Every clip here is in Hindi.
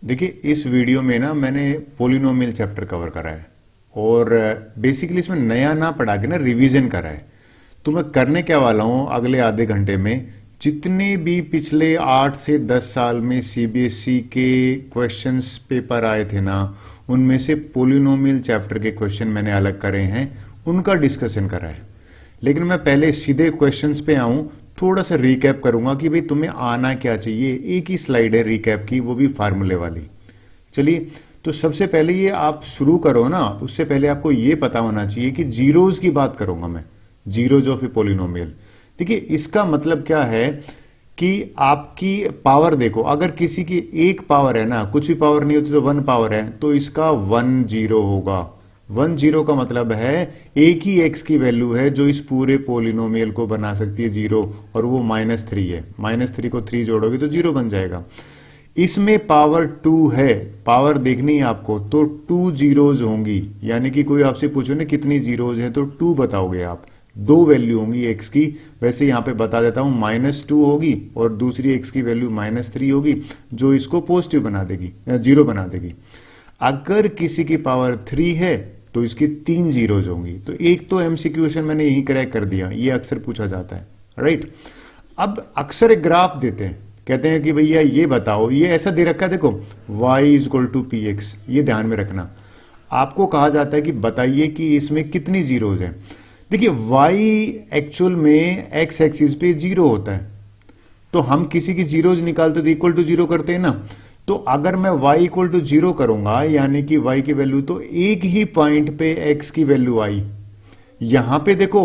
देखिए इस वीडियो में ना मैंने पोलिनोमियल चैप्टर कवर करा है और बेसिकली इसमें नया ना पढ़ा के ना रिवीजन करा है। तो मैं करने क्या वाला हूँ अगले आधे घंटे में, जितने भी पिछले 8 से 10 साल में सीबीएसई के क्वेश्चंस पेपर आए थे ना, उनमें से पोलिनोमियल चैप्टर के क्वेश्चन मैंने अलग करे हैं, उनका डिस्कशन करा है। लेकिन मैं पहले सीधे क्वेश्चंस पे आऊं, थोड़ा सा रिकैप करूंगा कि भाई तुम्हें आना क्या चाहिए। एक ही स्लाइड है रिकैप की, वो भी फार्मूले वाली। चलिए, तो सबसे पहले ये आप शुरू करो ना, उससे पहले आपको ये पता होना चाहिए कि जीरोज की बात करूंगा मैं, जीरोज ऑफ ए पोलिनोमियल। देखिए इसका मतलब क्या है कि आपकी पावर देखो, अगर किसी की एक पावर है ना, कुछ भी पावर नहीं होती तो 1 पावर है, तो इसका 1 0 होगा। 1 0 का मतलब है एक ही x की वैल्यू है जो इस पूरे पोलिनोमियल को बना सकती है 0, और वो -3 है। -3 को 3 जोड़ोगे तो 0 बन जाएगा। इसमें पावर 2 है, पावर देखनी है आपको, तो 2 जीरोज होंगी। यानी कि कोई आपसे पूछो ना कितनी जीरोज है, तो 2 बताओगे आप। 2 वैल्यू होंगी x की। वैसे यहां पे बता देता हूं, -2 होगी और दूसरी x की वैल्यू -3 होगी, जो इसको पॉजिटिव बना देगी, 0 बना देगी। अगर किसी की पावर 3 है तो इसकी 3 जीरोज होंगी। तो एक तो एमसीक्यू क्वेश्चन मैंने यही क्रैक कर दिया, ये अक्सर पूछा जाता है, राइट। अब अक्सर एक ग्राफ देते हैं, कहते हैं कि भैया ये बताओ, ये ऐसा दे रखा है देखो, y = px, ये ध्यान में रखना। आपको कहा जाता है कि बताइए कि इसमें कितनी जीरोज हैं। देखिए y एक्चुअल में x एक्सिस पे 0 होता है, तो हम किसी की जीरोज निकालते तो इक्वल टू 0 करते हैं ना। तो अगर मैं y = 0 करूंगा, यानी कि y की वैल्यू, तो एक ही पॉइंट पे x की वैल्यू आई। यहां पे देखो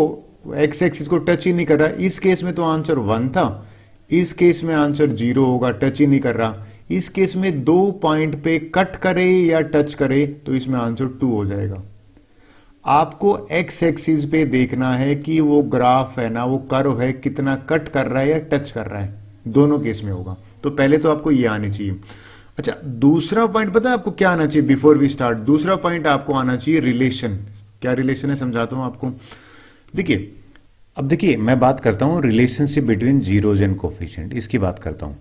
x एक्सिस को टच ही नहीं कर रहा, इस केस में तो आंसर 1 था, इस केस में आंसर 0 होगा, टच ही नहीं कर रहा। इस केस में 2 पॉइंट पे कट करे या टच करे तो इसमें आंसर 2 हो जाएगा। आपको x एक्सिस पे देखना है कि वो ग्राफ है ना, वो कर्व है, कितना कट कर रहा है या टच कर रहा है, दोनों केस में होगा। तो पहले तो आपको ये आनी चाहिए। अच्छा, दूसरा पॉइंट पता है आपको क्या आना चाहिए बिफोर वी स्टार्ट? दूसरा पॉइंट आपको आना चाहिए रिलेशन। क्या रिलेशन है समझाता हूं आपको। देखिए, अब देखिए मैं बात करता हूं relationship between zeros and coefficient, इसकी बात करता हूं।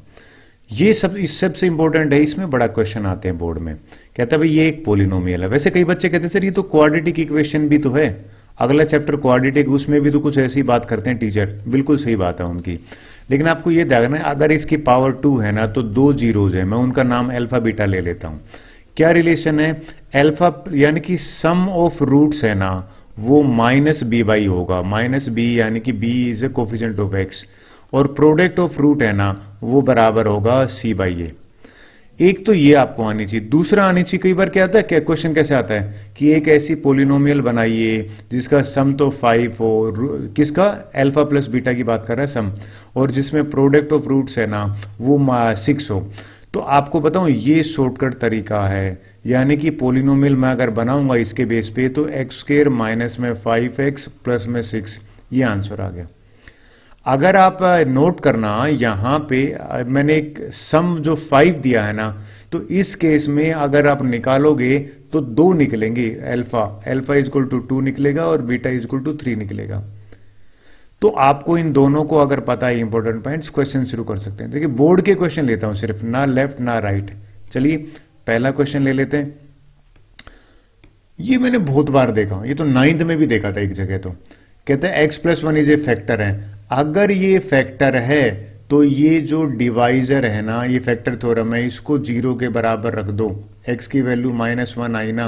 ये सब इस सबसे इंपॉर्टेंट है, इसमें बड़ा क्वेश्चन आते हैं बोर्ड में। कहता है भाई ये एक पोलिनोमियल है। वैसे कई बच्चे कहते हैं सर ये तो क्वाड्रेटिक इक्वेशन भी तो है, अगला चैप्टर क्वाड्रेटिक, उसमें भी तो कुछ ऐसी बात करते हैं टीचर। बिल्कुल सही बात है उनकी, लेकिन आपको ये देखना है अगर इसकी पावर 2 है ना, तो 2 जीरोज है, मैं उनका नाम अल्फा बीटा ले लेता हूं। क्या रिलेशन है? अल्फा यानी कि सम ऑफ रूट्स है ना, वो -b/, होगा। -b यानी कि b is a coefficient of x, और प्रोडक्ट ऑफ रूट है ना, वो बराबर होगा c/a। एक तो ये आपको आनी चाहिए। दूसरा आनी चाहिए, कई बार क्या आता है, क्या क्वेश्चन कैसे आता है कि एक ऐसी पोलिनोमियल बनाइए जिसका सम तो 5 हो, किसका? अल्फा प्लस बीटा की बात कर रहा है सम, और जिसमें प्रोडक्ट ऑफ रूट्स है ना वो 6 हो। तो आपको बताऊं ये शॉर्टकट तरीका है। यानी कि पोलिनोमियल मैं अगर बनाऊंगा इसके बेस पे, तो x² माइनस में 5x प्लस में 6, ये आंसर आ गया। अगर आप नोट करना यहां पे मैंने एक सम जो 5 दिया है ना, तो इस केस में अगर आप निकालोगे तो 2 निकलेंगे। अल्फा = 2 निकलेगा और बीटा = 3 निकलेगा। तो आपको इन दोनों को अगर पता है इंपॉर्टेंट पॉइंट्स, क्वेश्चन शुरू कर सकते हैं। देखिए बोर्ड के क्वेश्चन लेता हूं सिर्फ, ना लेफ्ट ना राइट। चलिए पहला क्वेश्चन ले लेते हैं। ये मैंने बहुत बार देखा, ये तो 9th में भी देखा था एक जगह। तो कहते हैं x+1 इज ए फैक्टर है। अगर ये फैक्टर है तो ये जो डिवाइजर है ना, ये फैक्टर थ्योरम है, इसको 0 के बराबर रख दो। x की वैल्यू -1 आई ना,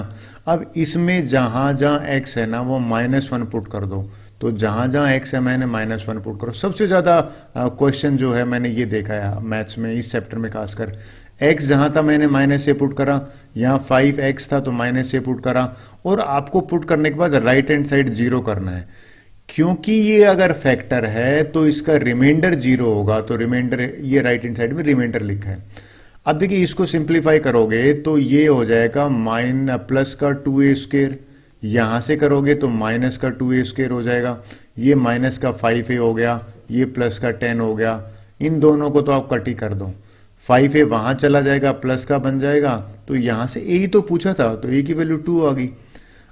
अब इसमें जहां जहां x है ना वो -1 पुट कर दो। तो जहां जहां x है मैंने -1 पुट करो। सबसे ज्यादा क्वेश्चन जो है मैंने ये देखा है मैथ्स में, इस चैप्टर में खासकर, x जहां था मैंने -a पुट करा, यहाँ 5x था तो -a पुट करा, और आपको पुट करने के बाद राइट हैंड साइड 0 करना है। क्योंकि ये अगर फैक्टर है तो इसका रिमाइंडर 0 होगा, तो रिमाइंडर, ये राइट हैंड साइड में रिमाइंडर लिखा है। अब देखिए इसको सिंप्लीफाई करोगे तो ये हो जाएगा प्लस का 2a², यहां से करोगे तो माइनस का 2a² हो जाएगा, ये माइनस का 5a हो गया, ये प्लस का 10 हो गया। इन दोनों को तो आप कट ही कर दो, 5a वहां चला जाएगा, प्लस का बन जाएगा। तो यहां से a ही तो पूछा था, तो a की वैल्यू 2 आ गई।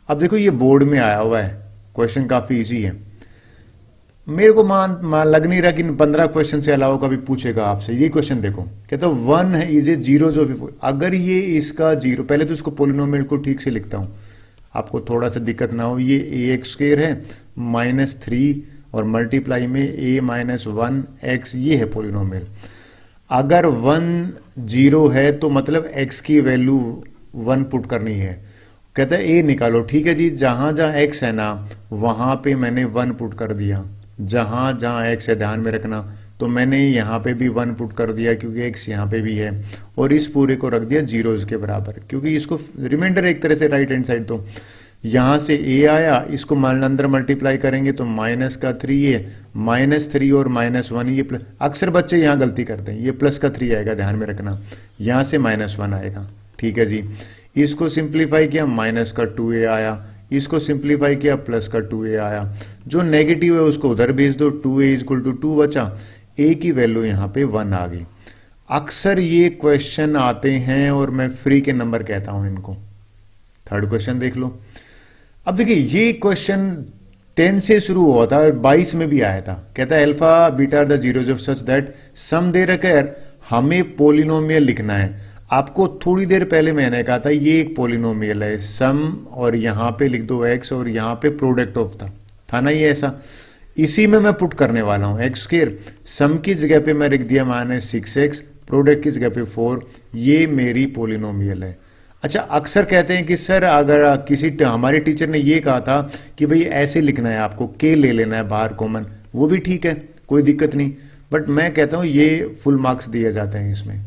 अब देखो ये बोर्ड में आया हुआ है, क्वेश्चन काफी इजी है। मेरे को मान लग नहीं रहा कि 15 क्वेश्चन से अलावा कभी पूछेगा आपसे। ये क्वेश्चन देखो, कहता है वन है इज ए जीरो जो, अगर ये इसका जीरो, पहले तो इसको पोलिनोमियल को ठीक से लिखता हूं आपको थोड़ा सा दिक्कत ना हो। ये ए एक्स स्क्र है -3 और मल्टीप्लाई में a -1 x, ये है पोलिनोमियल। अगर 1 0 है तो मतलब x की वैल्यू 1 पुट करनी है। कहता है a निकालो, ठीक है जी, जहां जहां x है ना वहां पे मैंने 1 पुट कर दिया, जहां जहां x है ध्यान में रखना, तो मैंने यहाँ पे भी 1 पुट कर दिया क्योंकि x यहाँ पे भी है, और इस पूरे को रख दिया जीरोज के बराबर क्योंकि इसको रिमाइंडर एक तरह से राइट हैंड साइड, तो यहां से a आया, इसको अंदर मल्टीप्लाई करेंगे तो -3 है, -3 और -1 ये प्लस, अक्सर बच्चे यहां गलती करते हैं, ये प्लस का 3 आएगा ध्यान में रखना, यहां से -1 आएगा, ठीक है जी। इसको सिंप्लीफाई किया -2a आया, इसको सिंप्लीफाई किया +2a आया, जो नेगेटिव है उसको उधर भेज दो, 2a = 2 बचा, a की वैल्यू यहां पे 1 आ गई। अक्सर ये क्वेश्चन आते हैं और मैं फ्री के नंबर कहता हूं इनको। थर्ड क्वेश्चन देख लो। अब देखिए ये क्वेश्चन 10 से शुरू हुआ था, 22 में भी आया था। कहता है alpha beta are the zeros of such that sum दे रखा है, हमें पोलिनोमियल लिखना है। आपको थोड़ी देर पहले मैंने कहा था ये एक पोलिनोमियल है, सम और यहां पे लिख दो x और यहां पे प्रोडक्ट ऑफ था ना ये ऐसा, इसी में मैं पुट करने वाला हूं x स्क्वायर, सम की जगह पे मैं लिख दिया -6x, प्रोडक्ट की जगह पे 4, ये मेरी पोलिनोमियल है। अच्छा, अक्सर कहते हैं कि सर अगर किसी हमारे टीचर ने ये कहा था कि भाई ऐसे लिखना है, आपको k ले लेना है बाहर कॉमन, वो भी ठीक है, कोई दिक्कत नहीं, बट मैं कहता हूं ये फुल मार्क्स दिए जाते हैं इसमें।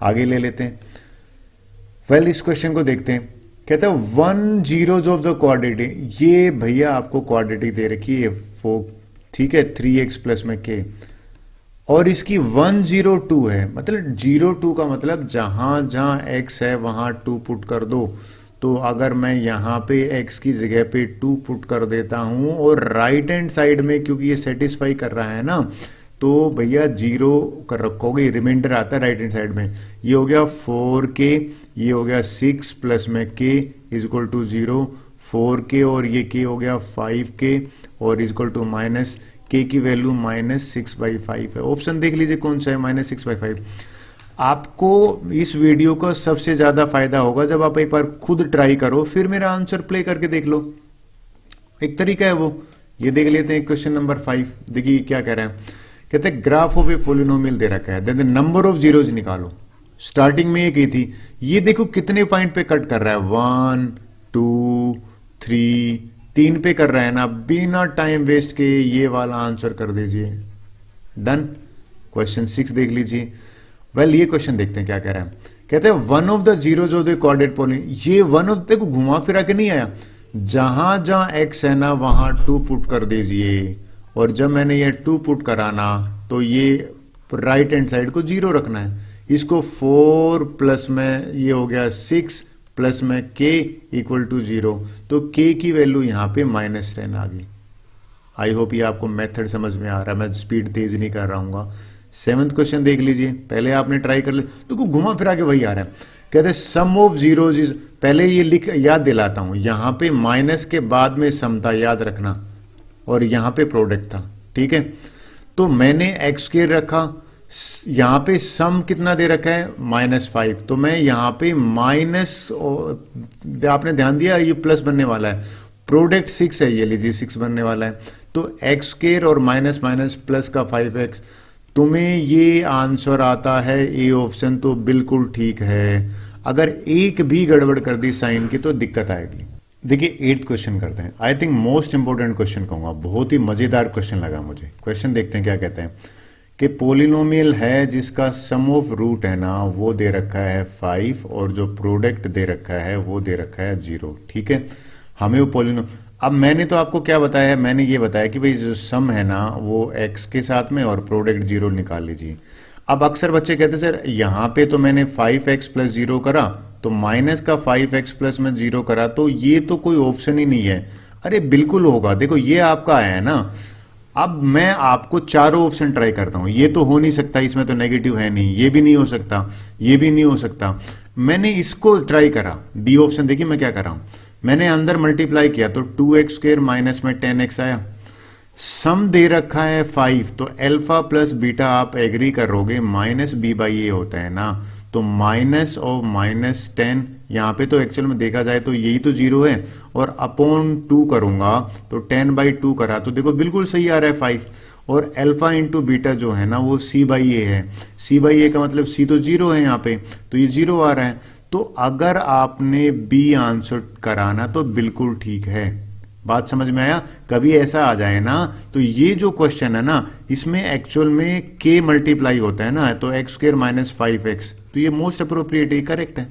आगे ले लेते हैं। वेल इस क्वेश्चन को देखते हैं। कहता है 1 zeros ऑफ द क्वाड्रेटिक, ये भैया आपको क्वाड्रेटिक दे रखी है 4, ठीक है, 3x प्लस में k, और इसकी 102 है, मतलब 02 का मतलब जहां जहां x है वहां 2 पुट कर दो। तो अगर मैं यहां पे x की जगह पे 2 पुट कर देता हूं और राइट हैंड साइड में क्योंकि ये सेटिस्फाई कर रहा है ना, तो भैया 0 कर रखोगे, रिमाइंडर आता है राइट हैंड साइड में, ये हो गया 4k, ये हो गया 6 प्लस में k = 0, 4k और ये k हो गया 5k और = माइनस k की वैल्यू -6/5 है। ऑप्शन देख लीजिए कौन सा है, -6/5। आपको इस वीडियो का सबसे ज्यादा फायदा होगा जब आप एक बार खुद ट्राई करो, फिर मेरा आंसर प्ले करके देख लो, एक तरीका है वो। ये देख लेते हैं क्वेश्चन नंबर 5, देखिए क्या कह रहा है। कहते हैं ग्राफ ऑफ ए पोलिनोमियल दे रखा है, देन नंबर ऑफ जीरोज निकालो। स्टार्टिंग में ये की थी, ये देखो कितने पॉइंट पे कट कर रहा है, 1 2 3 3 पे कर रहा है ना, बिना टाइम वेस्ट के ये वाला आंसर कर दीजिए, डन। क्वेश्चन 6 देख लीजिए। वेल ये क्वेश्चन देखते हैं क्या कह रहा है। कहते हैं one of the zeros of the coordinate pollen, ये वन ऑफ, देखो घुमा फिरा के नहीं आया, जहां जहां x है ना वहां 2 पुट कर दीजिए, और जब मैंने ये 2 पुट कराना तो ये राइट हैंड साइड को 0 रखना है। इसको 4 प्लस में ये हो गया 6 प्लस में k = 0, तो k की वैल्यू यहां पे -10 आ गई। आई होप ये आपको मेथड समझ में आ रहा है, मैं स्पीड तेज नहीं कर रहा हूँ। 7th क्वेश्चन देख लीजिए, पहले आपने ट्राई कर लिया तो घुमा फिरा के वही आ रहा है। कहते हैं सम ऑफ जीरोज इज, पहले ये लिख याद दिलाता हूं, यहां पे माइनस के बाद में सम था याद रखना, और यहां पे प्रोडक्ट था, ठीक है। तो मैंने x² रखा, यहां पे सम कितना दे रखा है -5, तो मैं यहां पे माइनस, आपने ध्यान दिया ये प्लस बनने वाला है, प्रोडक्ट 6 है, ये लीजिए 6 बनने वाला है, तो x² और माइनस माइनस प्लस का 5x, तुम्हें ये आंसर आता है ए ऑप्शन, तो बिल्कुल ठीक है। अगर एक भी गड़बड़ कर दी साइन की तो दिक्कत आएगी। देखिए 8th क्वेश्चन करते हैं, I think most important question कहूंगा, बहुत ही मजेदार क्वेश्चन लगा मुझे। क्वेश्चन देखते हैं क्या कहते हैं कि पोलिनोमियल है जिसका सम ऑफ रूट है ना वो दे रखा है 5 और जो प्रोडक्ट दे रखा है वो दे रखा है 0, ठीक है। हमें वो पोलिनोमियल, अब मैंने तो आपको क्या बताया है, मैंने ये बताया कि भाई जो सम है ना वो x के साथ में और प्रोडक्ट 0 निकाल लीजिए। अब अक्सर बच्चे कहते हैं सर यहाँ पे तो मैंने 5x + 0 करा, तो माइनस का 5x प्लस में 0 करा, तो ये तो कोई ऑप्शन ही नहीं है। अरे बिल्कुल होगा, देखो ये आपका आया है ना। अब मैं आपको चारों ऑप्शन ट्राई करता हूं, ये तो हो नहीं सकता, इसमें तो नेगेटिव है नहीं, ये भी नहीं हो सकता, ये भी नहीं हो सकता। मैंने इसको ट्राई करा, डी ऑप्शन, देखिए मैं क्या कर रहा हूं, मैंने अंदर मल्टीप्लाई किया तो 2x² माइनस में 10x आया, सम दे रखा है 5, तो अल्फा प्लस बीटा आप एग्री करोगे माइनस बी बाई ए होता है ना, तो माइनस और माइनस 10, यहां पे तो एक्चुअल में देखा जाए तो यही तो जीरो है, और अपॉन 2 करूंगा तो 10/2 करा तो देखो बिल्कुल सही आ रहा है 5। और अल्फा इंटू बीटा जो है ना वो सी बाई ए है, सी बाई ए का मतलब सी तो जीरो है यहाँ पे, तो ये जीरो आ रहा है। तो अगर आपने बी आंसर कराना तो बिल्कुल ठीक है। बात समझ में आया? कभी ऐसा आ जाए ना तो ये जो क्वेश्चन है ना इसमें एक्चुअल में k मल्टीप्लाई होता है ना, तो एक्स स्क्र माइनस 5x, तो ये मोस्ट अप्रोप्रिएट, करेक्ट है।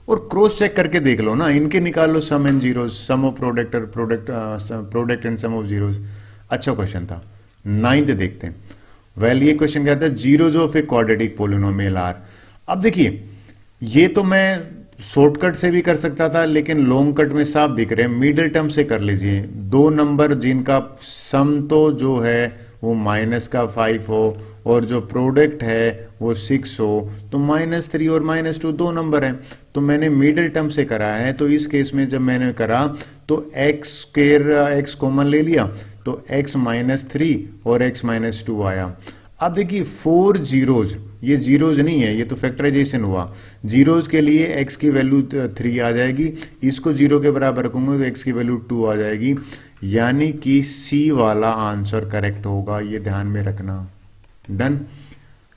और क्रॉस चेक करके देख लो ना, इनके निकाल लो sum and zeros, sum of product और product and sum of zeros. अच्छा क्वेश्चन था। 9th देखते हैं। वेल ये क्वेश्चन कहता है zeros of a quadratic polynomial are. अब देखिए ये तो मैं शॉर्टकट से भी कर सकता था, लेकिन लॉन्ग कट में साफ दिख रहे हैं, मिडिल टर्म से कर लीजिए। दो नंबर जिनका सम तो जो है वो -5 हो और जो प्रोडक्ट है वो 6 हो, तो -3 और -2 दो नंबर हैं, तो मैंने मिडिल टर्म से करा है। तो इस केस में जब मैंने करा तो x कॉमन ले लिया, तो x -3 और x -2 आया। अब देखिए 4 जीरोज, ये जीरोज नहीं है, ये तो फैक्टराइजेशन हुआ। जीरोज के लिए x की वैल्यू 3 आ जाएगी, इसको 0 के बराबर रखूंगा तो x की वैल्यू 2 आ जाएगी, यानी कि C वाला आंसर करेक्ट होगा, ये ध्यान में रखना। डन।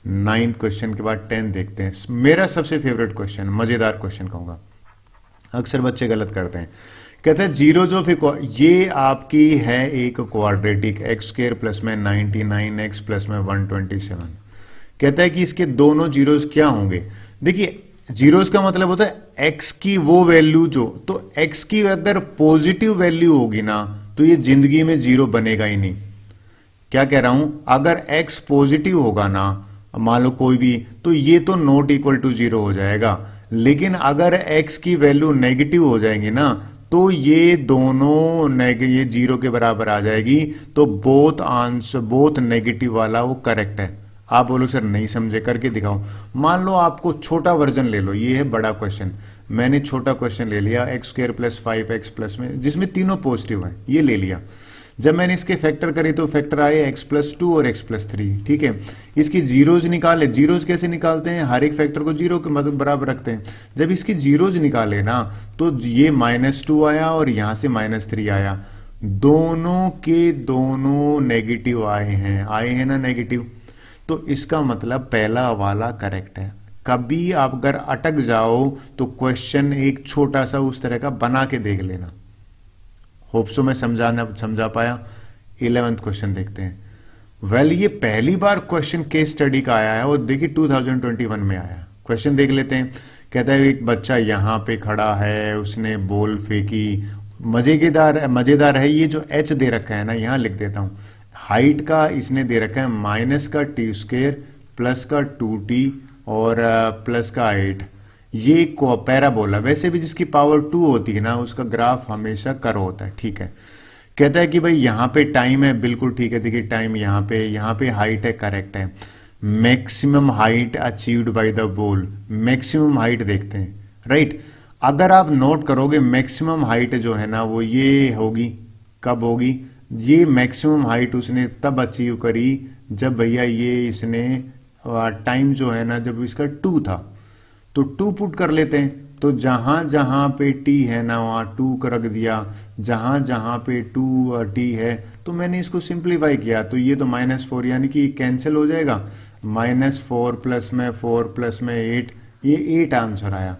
9th क्वेश्चन के बाद 10 देखते हैं। मेरा सबसे फेवरेट क्वेश्चन, मजेदार क्वेश्चन कहूंगा, अक्सर बच्चे गलत करते हैं। कहते हैं जीरोज ऑफ ये आपकी है एक क्वाड्रेटिक, एक्स स्क्र प्लस में 99x प्लस में 127। कहता है कि इसके दोनों जीरोज क्या होंगे। देखिए जीरोज का मतलब होता है x की वो वैल्यू जो, तो x की अगर पॉजिटिव वैल्यू होगी ना तो ये जिंदगी में जीरो बनेगा ही नहीं। क्या कह रहा हूं, अगर x पॉजिटिव होगा ना, मान लो कोई भी, तो ये तो नॉट इक्वल टू जीरो हो जाएगा। लेकिन अगर x की वैल्यू नेगेटिव हो जाएंगी ना तो ये दोनों ये जीरो के बराबर आ जाएगी, तो बोथ नेगेटिव वाला वो करेक्ट है। आप बोलो सर नहीं समझे, करके दिखाओ। मान लो आपको छोटा वर्जन ले लो, ये है बड़ा क्वेश्चन, मैंने छोटा क्वेश्चन ले लिया x square plus 5x plus में, जिसमें तीनों पॉजिटिव है, ये ले लिया। जब मैंने इसके फैक्टर करे तो फैक्टर आए x+2 और x+3, ठीक है। इसकी जीरोज निकाले, जीरोज कैसे निकालते हैं, हर एक फैक्टर को जीरो के मतलब बराबर रखते हैं। जब इसकी जीरोज निकाले ना तो ये -2 आया और यहां से -3 आया, दोनों के दोनों नेगेटिव आए हैं ना नेगेटिव, तो इसका मतलब पहला वाला करेक्ट है। कभी आप अगर अटक जाओ तो क्वेश्चन एक छोटा सा उस तरह का बना के देख लेना। होप सो मैं समझा पाया। 11th क्वेश्चन देखते हैं। वेल ये पहली बार क्वेश्चन केस स्टडी का आया है और देखिए 2021 में आया। क्वेश्चन देख लेते हैं। कहता है एक बच्चा यहाँ पे खड़ा है, उसने बॉल फेंकी, मजेदार है ये जो h दे रखा है ना, यहाँ लिख देता हूं, हाइट का इसने दे रखा है माइनस का t² प्लस का 2t और प्लस का 8। ये पैराबोला, वैसे भी जिसकी पावर 2 होती है ना उसका ग्राफ हमेशा कर्व होता है, ठीक है। कहता है कि भाई यहाँ पे टाइम है, बिल्कुल ठीक है, देखिए टाइम यहाँ पे हाइट है, करेक्ट है। Maximum height achieved by the ball, maximum height देखते हैं, राइट। अगर आप नोट करोगे मैक्सिमम हाइट जो है ना वो ये होगी, कब होगी, ये मैक्सिमम हाइट उसने तब अचीव करी जब भैया ये इसने टाइम जो है ना जब इसका 2 था, तो 2 पुट कर लेते हैं, तो जहां जहां पे t है ना वहां 2 कर रख दिया, जहां जहां पे 2t है तो मैंने इसको सिंप्लीफाई किया, तो ये तो -4 यानी कि कैंसिल हो जाएगा, -4 प्लस में 4 प्लस में 8, ये 8 आंसर आया।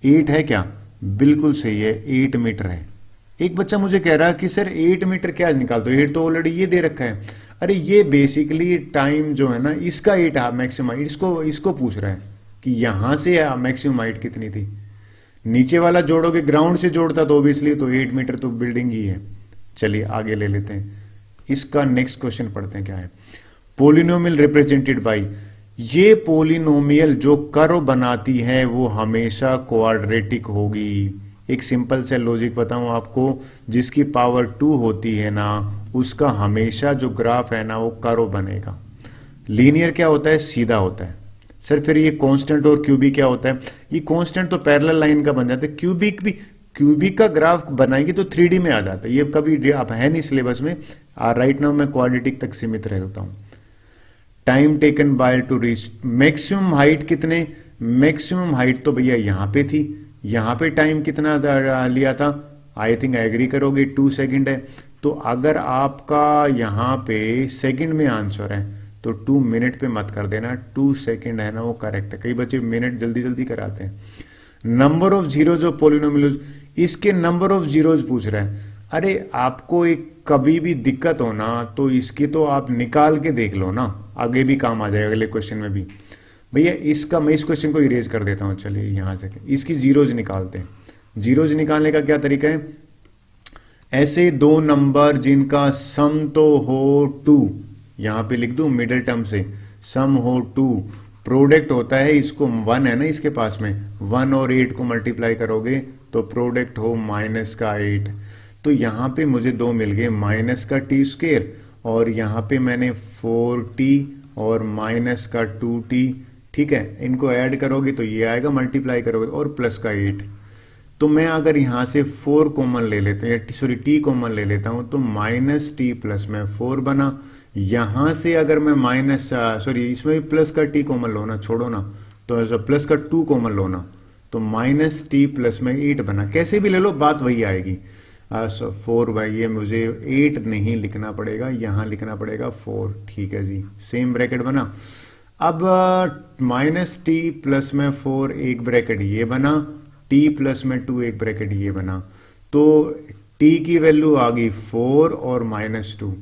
8 है क्या, बिल्कुल सही है, 8 मीटर है। एक बच्चा मुझे कह रहा कि सर 8 मीटर क्या निकाल दो, 8 तो ऑलरेडी ये दे रखा है। अरे ये बेसिकली टाइम जो है ना इसका 8 मैक्सिमम, इसको पूछ रहा है कि यहां से मैक्सिमम हाइट कितनी थी। नीचे वाला जोड़ोगे, ग्राउंड से जोड़ता तो ऑब्वियसली तो 8 मीटर तो बिल्डिंग ही है। चलिए आगे ले लेते हैं, इसका नेक्स्ट क्वेश्चन पढ़ते हैं क्या है। पोलिनोमियल रिप्रेजेंटेड बाय, ये पोलिनोमियल जो कर्व बनाती है वो हमेशा क्वाड्रेटिक होगी। एक सिंपल से लॉजिक बताऊं आपको, जिसकी पावर 2 होती है ना उसका हमेशा जो ग्राफ है ना वो कर्व बनेगा। लीनियर क्या होता है, सीधा होता है। सर फिर ये कांस्टेंट और क्यूबिक क्या होता है, ये कांस्टेंट तो पैरेलल लाइन का बन जाता है, क्यूबिक का ग्राफ बनाएंगे तो 3D में आ जाता है। ये कभी आप है नहीं सिलेबस में, राइट नाउ मैं क्वाड्रेटिक तक सीमित रहता हूं। Time taken by two reach maximum height कितने, मैक्सिमम हाइट तो भैया यहां पे थी, यहां पे टाइम कितना लिया था, आई थिंक एग्री करोगे 2 सेकंड है। तो अगर आपका यहां पे सेकंड में आंसर है तो 2 मिनट पे मत कर देना, 2 सेकंड है ना वो करेक्ट है। कई बच्चे मिनट जल्दी जल्दी कराते हैं। Number of zeros of polynomial, इसके नंबर ऑफ जीरोज पूछ रहा है। अरे आपको एक कभी भी दिक्कत हो ना तो इसकी तो आप निकाल के देख लो ना, आगे भी काम आ जाएगा अगले क्वेश्चन में भी। भैया इसका मैं इस क्वेश्चन को इरेज कर देता हूं, चलिए यहां से इसकी जीरोज निकालते हैं। जीरोज निकालने का क्या तरीका है, ऐसे दो नंबर जिनका सम तो हो 2, यहां पे लिख दूं मिडिल टर्म से, सम हो 2, प्रोडक्ट होता है, इसको 1 है ना इसके पास में, 1 और 8 को मल्टीप्लाई करोगे तो प्रोडक्ट हो माइनस का 8। तो यहां पे मुझे दो मिल गए, माइनस का टी स्क्वेयर और यहां पे मैंने 4t और माइनस का 2t, ठीक है। इनको ऐड करोगे तो ये आएगा, मल्टीप्लाई करोगे और प्लस का 8। तो मैं अगर यहां से 4 कॉमन ले लेता हूं, सॉरी t कॉमन ले लेता हूं तो माइनस टी प्लस में 4 बना। यहां से अगर मैं माइनस सॉरी इसमें भी प्लस का t कॉमन लो ना, छोड़ो ना, तो ऐसा प्लस का 2 कॉमन लो ना, तो माइनस टी प्लस में 8 बना। कैसे भी ले लो बात वही आएगी। 4 बाई ये मुझे 8 नहीं लिखना पड़ेगा, यहां लिखना पड़ेगा 4, ठीक है जी, सेम ब्रैकेट बना। अब माइनस टी प्लस में 4 एक ब्रैकेट ये बना, t प्लस में 2 एक ब्रैकेट ये बना। तो t की वैल्यू आ गई 4 और माइनस 2,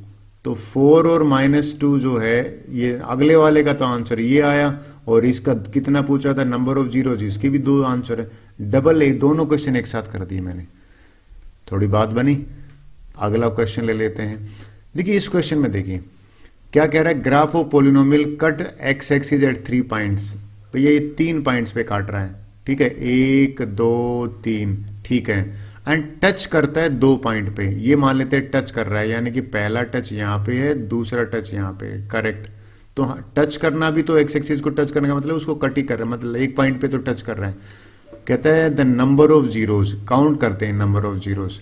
तो 4 और माइनस 2 जो है ये अगले वाले का तो आंसर ये आया, और इसका कितना पूछा था नंबर ऑफ जीरो, इसकी भी 2 आंसर है, डबल एक दोनों क्वेश्चन एक साथ कर दिए मैंने। थोड़ी बात बनी, अगला क्वेश्चन ले लेते हैं। देखिए इस क्वेश्चन में देखिए क्या कह रहा है, graph of polynomial cut x axis at 3 points. भैया ये 3 पॉइंट्स पे काट रहा है, ठीक है, 1 2 3, ठीक है, एंड टच करता है 2 पॉइंट पे, ये मान लेते हैं टच कर रहा है, यानी कि पहला टच यहां पे है, दूसरा टच यहां पे है, करेक्ट। तो टच करना भी तो एक्स एक्सिस को टच करने का मतलब उसको कट ही कर रहा है, मतलब एक पॉइंट पे तो टच कर रहा है। कहता है the number of zeros, count करते हैं नंबर ऑफ जीरोज,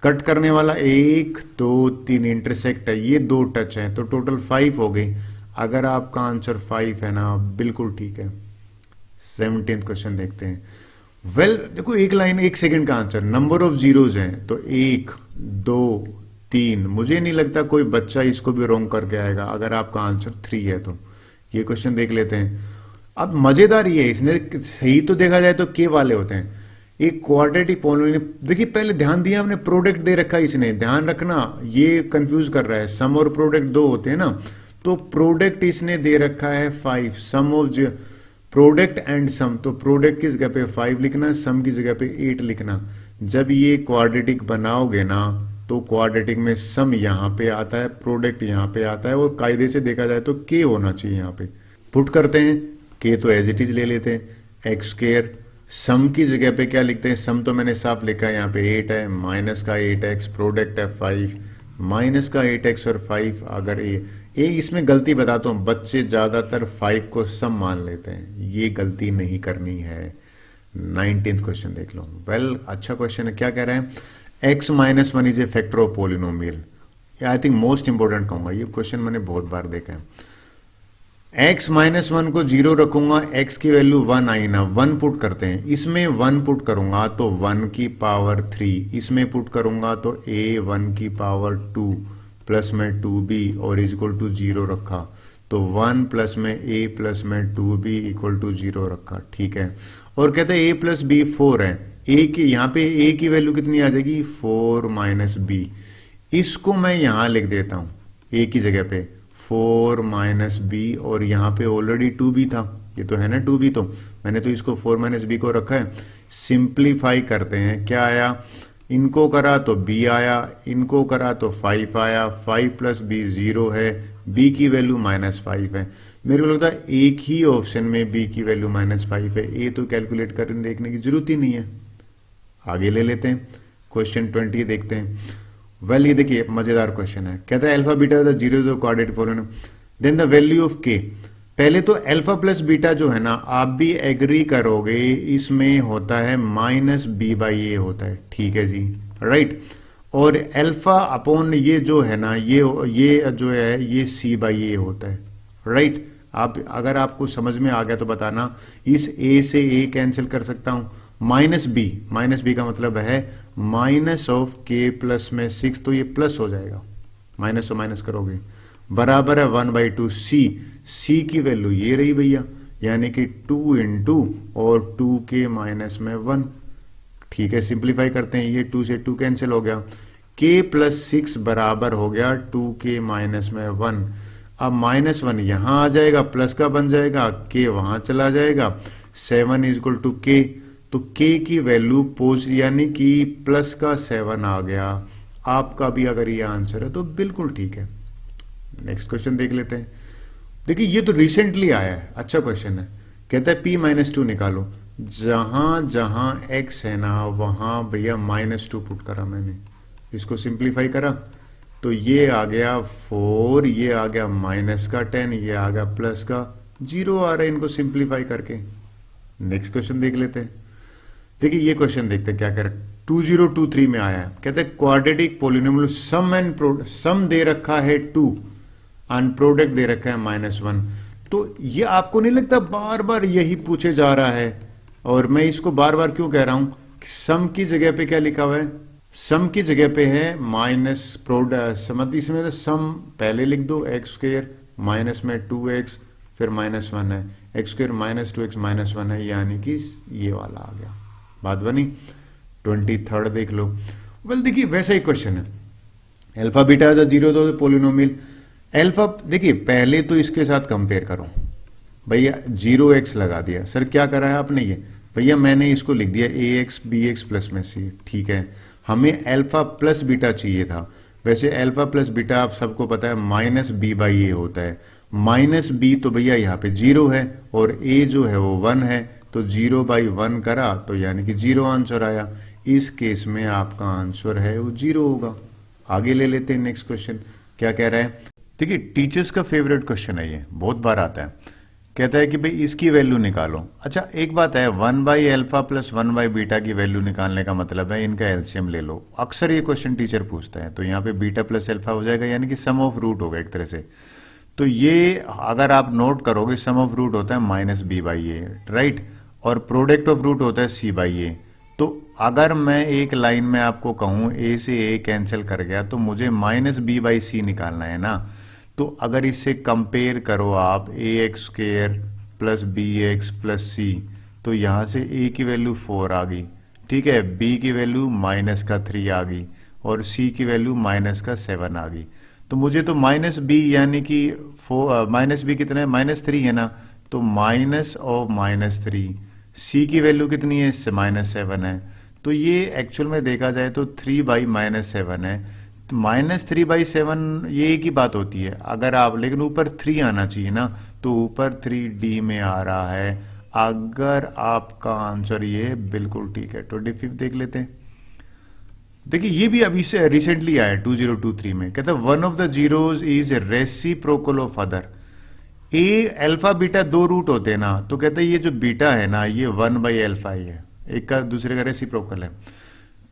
कट करने वाला 1 2 3 इंटरसेक्ट है, ये 2 टच है, तो टोटल 5 हो गई। अगर आपका आंसर 5 है ना, बिल्कुल ठीक है। 17th क्वेश्चन देखते हैं। वेल देखो एक लाइन 1 सेकंड का आंसर, नंबर ऑफ जीरोज है तो 1 2 3, मुझे नहीं लगता कोई बच्चा इसको भी रॉन्ग करके आएगा अगर आपका आंसर 3 है तो। ये क्वेश्चन देख लेते हैं। अब मजेदार ये है, इसने सही तो देखा जाए तो के वाले होते हैं, एक क्वाड्रेटिक पोलिनोमियल। देखिए पहले ध्यान दिया हमने, प्रोडक्ट दे रखा है इसने, ध्यान रखना ये कंफ्यूज कर रहा है, सम और प्रोडक्ट 2 होते हैं ना, तो प्रोडक्ट इसने दे रखा है 5, सम ऑफ प्रोडक्ट एंड सम, तो प्रोडक्ट की जगह पे 5 लिखना, सम की जगह पे 8 लिखना। जब ये क्वाड्रेटिक बनाओगे ना तो क्वाड्रेटिक में सम यहां पे आता है, प्रोडक्ट यहां पे आता है, और कायदे से देखा जाए तो के होना चाहिए यहां पे। पुट करते हैं, के तो एज इट इज ले लेते हैं, एक्स स्क्वायर, सम की जगह पे क्या लिखते हैं, सम तो मैंने साफ लिखा है यहाँ पे 8 है, माइनस का 8x, प्रोडक्ट है 5, माइनस का 8x और 5। अगर ये इसमें गलती बताता हूं, बच्चे ज्यादातर 5 को सम मान लेते हैं, ये गलती नहीं करनी है। 19th क्वेश्चन देख लो। वेल अच्छा क्वेश्चन है, क्या कह रहे हैं, x minus 1 is a factor of polynomial. I think most important कहूंगा, ये क्वेश्चन मैंने बहुत बार देखा है। x माइनस 1 को 0 रखूंगा, x की वैल्यू 1 आई ना, 1 पुट करते हैं, इसमें 1 पुट करूंगा तो 1 की पावर 3, इसमें पुट करूंगा तो a 1 की पावर 2 प्लस में 2b और इक्वल टू 0 रखा, तो 1 प्लस में a प्लस में 2b इक्वल टू 0 रखा, ठीक है। और कहते हैं a प्लस b 4 है, a की यहाँ पे a की वैल्यू कितनी आ जाएगी 4 माइनस b, इसको मैं यहां लिख देता हूं a की जगह पे 4 माइनस बी, और यहाँ पे ऑलरेडी 2b था, ये तो है ना 2b, तो मैंने तो इसको 4 माइनस बी को रखा है। सिंप्लीफाई करते हैं, क्या आया, इनको करा तो b आया, इनको करा तो 5 आया, 5 प्लस b 0 है, b की वैल्यू -5 है। मेरे को लगता है एक ही ऑप्शन में b की वैल्यू -5 है, a तो कैलकुलेट करने देखने की जरूरत ही नहीं है। आगे ले लेते हैं, क्वेश्चन 20 देखते हैं। वेल ये देखिए मजेदार क्वेश्चन है, कहता है alpha beta the zeros of quadratic polynomial, then the value of k. पहले तो अल्फा प्लस बीटा जो है ना, आप भी एग्री करोगे इसमें होता है -b/a होता है, ठीक है जी, राइट। और अल्फा अपॉन ये जो है ना, ये जो है ये सी बाई ए होता है, राइट। आप अगर आपको समझ में आ गया तो बताना। इस ए से ए कैंसिल कर सकता हूं, माइनस बी का मतलब है माइनस ऑफ के प्लस में 6, तो ये प्लस हो जाएगा, माइनस से माइनस करोगे, बराबर है 1/2 सी की वैल्यू ये रही भैया, यानी कि 2 इंटू और 2 के माइनस में 1। ठीक है, सिंप्लीफाई करते हैं, ये 2 से 2 कैंसिल हो गया, के प्लस 6 बराबर हो गया 2 के माइनस में 1। अब माइनस 1 यहां आ जाएगा, प्लस का बन जाएगा, के वहां चला जाएगा, 7 इज इक्वल टू के, तो के की वैल्यू यानी कि प्लस का 7 आ गया। आपका भी अगर ये आंसर है तो बिल्कुल ठीक है। नेक्स्ट क्वेश्चन देख लेते हैं। देखिए ये तो रिसेंटली आया है, अच्छा क्वेश्चन है। कहता है p-2 निकालो, जहां जहां x है ना वहां भैया -2 पुट करा मैंने, इसको सिंप्लीफाई करा तो ये आ गया 4, ये आ गया माइनस का 10, ये आ गया प्लस का 0 आ रहा है, इनको सिंप्लीफाई करके। नेक्स्ट क्वेश्चन देख लेते हैं। देखिए ये क्वेश्चन देखते हैं क्या कह रहा है। 2023 में आया है, कहते हैं क्वाड्रेटिक पोलिनोमियल सम दे रखा है 2 और प्रोडक्ट दे रखा है -1। तो ये आपको नहीं लगता बार बार यही पूछे जा रहा है? और मैं इसको बार बार क्यों कह रहा हूं, सम की जगह पे क्या लिखा हुआ है, सम की जगह पे है माइनस प्रोडक्ट, इसमें तो सम पहले लिख दो, एक्स स्क्वायर माइनस में 2x फिर -1 है, एक्स स्क्वायर माइनस 2x -1 है, यानी कि ये वाला आ गया। बात बनी। 23rd देख लो। वेल देखिए वैसा ही क्वेश्चन है, अल्फा बीटा जो 0 तो पोलिनोमियल अल्फा, देखिए पहले तो इसके साथ कंपेयर करो भैया, 0x लगा दिया, सर क्या करा है आपने, ये भैया मैंने इसको लिख दिया ax bx प्लस में c, ठीक है। हमें अल्फा प्लस बीटा चाहिए था, वैसे अल्फा प्लस बीटा आप सबको पता है -b/a होता है, -b तो भैया यहाँ पे 0 है और a जो है वो 1 है, तो 0/1 करा तो यानी कि 0 आंसर आया। इस केस में आपका आंसर है वो 0 होगा। आगे ले लेते हैं नेक्स्ट क्वेश्चन, क्या कह रहा है। देखिए टीचर्स का फेवरेट क्वेश्चन है, ये बहुत बार आता है। कहता है कि भाई इसकी वैल्यू निकालो। अच्छा एक बात है, 1/α प्लस 1/बीटा की वैल्यू निकालने का मतलब है इनका एलसीएम ले लो। अक्सर ये क्वेश्चन टीचर पूछता है, तो यहाँ पे बीटा प्लस अल्फा हो जाएगा, यानी कि सम ऑफ रूट होगा एक तरह से। तो ये अगर आप नोट करोगे, सम ऑफ रूट होता है -b/a, राइट, और प्रोडक्ट ऑफ रूट होता है c/a। तो अगर मैं एक लाइन में आपको कहूं a से a कैंसिल कर गया, तो मुझे -b/c निकालना है ना। तो अगर इससे कंपेयर करो आप, ax² plus bx plus c, तो यहां से a की वैल्यू 4 आ गई, ठीक है, b की वैल्यू -3 आ गई और c की वैल्यू -7 आ गई। तो मुझे तो -b यानी कि -b कितना है, -3 है ना, तो -3, c की वैल्यू कितनी है, इससे -7 है। तो ये एक्चुअल में देखा जाए तो 3/-7 है। तो -3/7 ये एक ही बात होती है, अगर आप, लेकिन ऊपर 3 आना चाहिए ना, तो ऊपर 3D में आ रहा है। अगर आपका आंसर ये बिल्कुल ठीक है। 25 देख लेते हैं। देखिए ये भी अभी से रिसेंटली आया 2023 में, कहता है one of the zeros is reciprocal of other. ए अल्फा बीटा 2 रूट होते हैं ना, तो कहता है ये जो बीटा है ना ये 1/α ही है, एक का दूसरे का रेसिप्रोकल है।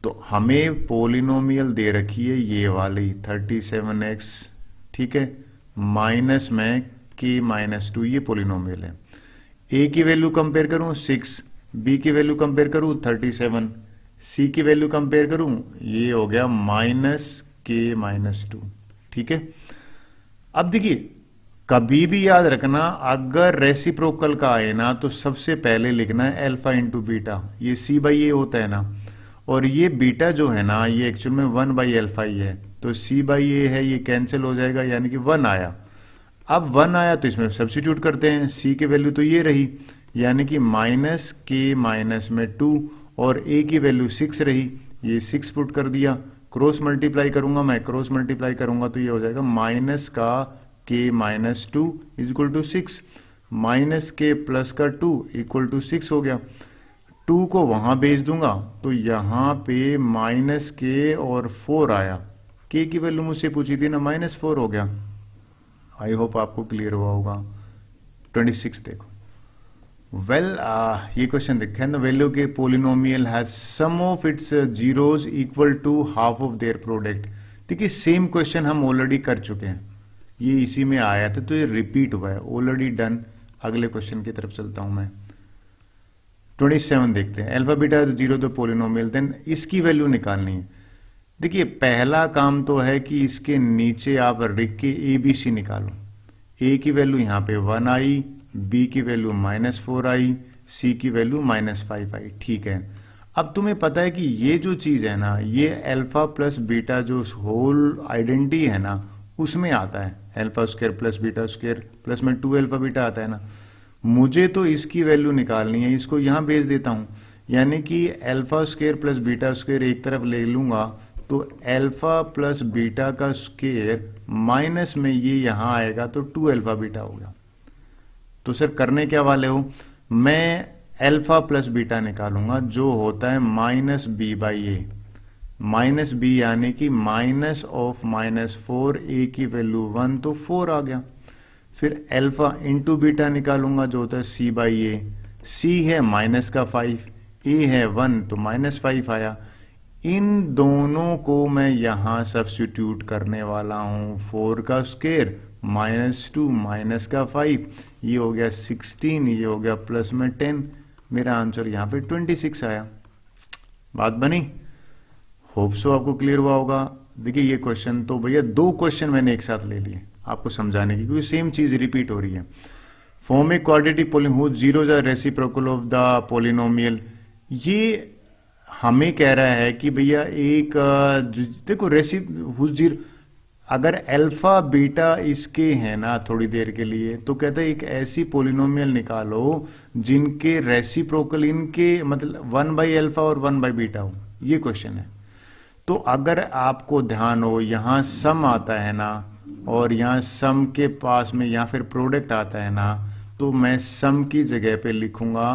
तो हमें पोलिनोमियल दे रखी है ये वाली 37x, ठीक है, माइनस में k-2, ये पोलिनोमियल है। a की वैल्यू कंपेयर करूं 6, b की वैल्यू कंपेयर करूं 37, c की वैल्यू कंपेयर करूं, ये हो गया -k-2, ठीक है। अब देखिए कभी भी याद रखना, अगर रेसिप्रोकल का आए ना तो सबसे पहले लिखना है अल्फा इंटू बीटा, ये c/a होता है ना, और ये बीटा जो है ना ये एक्चुअल में 1/α ही है, तो c/a है, ये कैंसिल हो जाएगा, यानी कि 1 आया। अब 1 आया तो इसमें सब्स्टिट्यूट करते हैं, c की वैल्यू तो ये रही, यानी कि -k-2, और a की वैल्यू 6 रही, ये 6 पुट कर दिया, क्रॉस मल्टीप्लाई करूंगा मैं, क्रॉस मल्टीप्लाई करूंगा तो ये हो जाएगा -k-2 is equal to 6, -k plus का 2 इक्वल टू 6 हो गया। 2 को वहां भेज दूंगा तो यहां पे -k और 4 आया, k की वैल्यू मुझसे पूछी थी ना, -4 हो गया। आई होप आपको क्लियर हुआ होगा। 26 देखो, वेल ये क्वेश्चन देखते हैं, द वैल्यू के polynomial has sum of its zeros equal to half of their product. देखिए सेम क्वेश्चन हम ऑलरेडी कर चुके हैं, ये इसी में आया था तो ये रिपीट हुआ है, ऑलरेडी डन। अगले क्वेश्चन की तरफ चलता हूं मैं। 27 देखते हैं, alpha beta zero the polynomial, then इसकी वैल्यू निकालनी है। देखिए पहला काम तो है कि इसके नीचे आप लिख के ए बी सी निकालो। ए की वैल्यू यहाँ पे 1 आई, बी की वैल्यू -4 आई, सी की वैल्यू -5 आई। ठीक है, अब तुम्हें पता है कि ये जो चीज है ना, ये अल्फा प्लस बीटा जो होल आइडेंटिटी है ना उसमें आता है, alpha square plus beta square plus में 2 अल्फा बीटा आता है ना। मुझे तो इसकी वैल्यू निकालनी है, इसको यहां भेज देता हूं, यानी कि alpha square plus beta square एक तरफ ले लूंगा तो अल्फा प्लस बीटा का स्क्वायर माइनस में ये यहां आएगा तो 2 अल्फा बीटा होगा। तो सर करने क्या वाले हो, मैं अल्फा प्लस बीटा निकालूंगा जो होता है -b/a, -b यानी कि माइनस ऑफ -4, a की वैल्यू 1 तो 4 आ गया। फिर अल्फा इंटू बीटा निकालूंगा जो होता है c/a, c है माइनस का 5, a है 1 तो -5 आया। इन दोनों को मैं यहां सब्स्टिट्यूट करने वाला हूं, 4 का स्क्वायर -2 माइनस का 5, ये हो गया 16, ये हो गया प्लस में 10, मेरा आंसर यहां पे 26 आया। बात बनी, होप सो आपको क्लियर हुआ होगा। देखिए ये क्वेश्चन तो भैया 2 क्वेश्चन मैंने एक साथ ले लिए आपको समझाने की, क्योंकि सेम चीज रिपीट हो रही है। Form a quadratic polynomial zeros are reciprocal of the polynomial, ये हमें कह रहा है कि भैया एक देखो जीरो, अगर अल्फा बीटा इसके हैं ना थोड़ी देर के लिए, तो कहता है एक ऐसी पोलिनोमियल निकालो जिनके रेसिप्रोकल इनके मतलब 1/अल्फा और 1/बीटा हो, ये क्वेश्चन है। तो अगर आपको ध्यान हो यहां सम आता है ना, और यहां सम के पास में यहां फिर प्रोडक्ट आता है ना, तो मैं सम की जगह पे लिखूंगा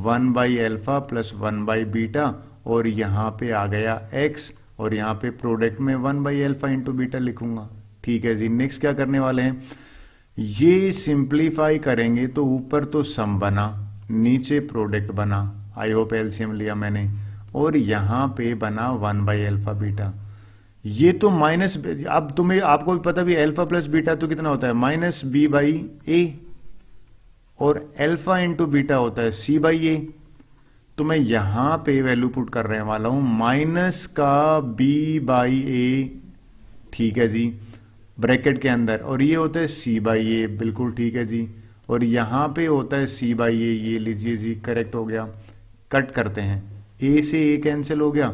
1/अल्फा प्लस 1/बीटा, और यहां पे आ गया x, और यहां पे प्रोडक्ट में 1/अल्फा इंटू बीटा लिखूंगा। ठीक है जी, नेक्स्ट क्या करने वाले हैं, ये सिंप्लीफाई करेंगे तो ऊपर तो सम बना, नीचे प्रोडक्ट बना, आई होप एलसीएम लिया मैंने, और यहां पे बना 1/अल्फा बीटा। ये तो माइनस, अब तुम्हें आपको भी पता भी अल्फा प्लस बीटा तो कितना होता है -b/a, और अल्फा इंटू बीटा होता है c/a। तो मैं यहां पे वैल्यू पुट कर रहे वाला हूं माइनस का b/a, ठीक है जी, ब्रैकेट के अंदर, और ये होता है c/a, बिल्कुल ठीक है जी, और यहां पे होता है c/a, ये लीजिए जी करेक्ट हो गया। कट करते हैं, a से a कैंसिल हो गया,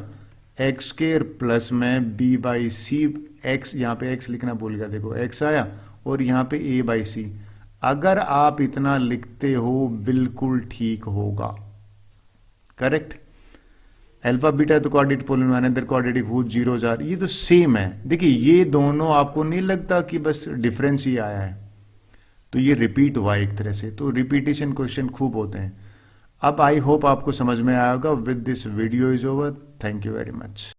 एक्स स्क्वायर प्लस में b/c, x यहां पे x लिखना भूल गया, देखो x आया, और यहां पे a/c। अगर आप इतना लिखते हो बिल्कुल ठीक होगा, करेक्ट। अल्फा बीटा तो quadratic polynomial, another quadratic whose zeros are, ये तो सेम है। देखिए ये दोनों आपको नहीं लगता कि बस डिफरेंस ही आया है, तो ये रिपीट हुआ एक तरह से, तो रिपीटिशन क्वेश्चन खूब होते हैं। अब आई होप आपको समझ में आया होगा। With this video is over, thank you very much.